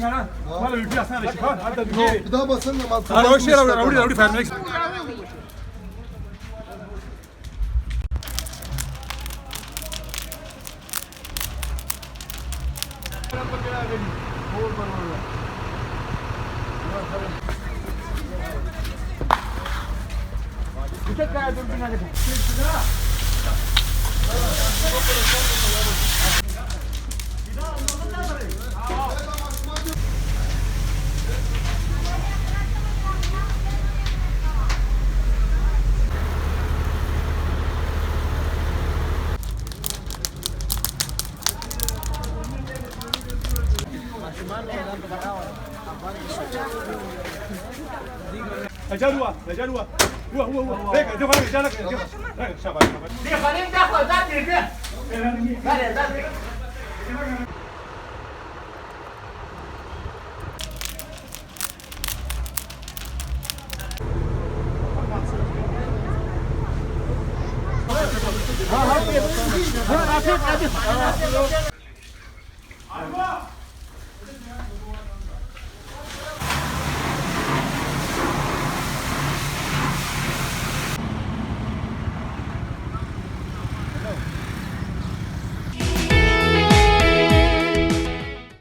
kana. Mala ülke asana şifa. Hatta Bir daha basın da mal. Ara hoş geldin. Avri fermek. Küçük kaya dur bina gidin. Ajarua. Hua. Venga, yo para ya la que. Venga, şabay. Dia paling dah kau dah dia. Dah. Arma.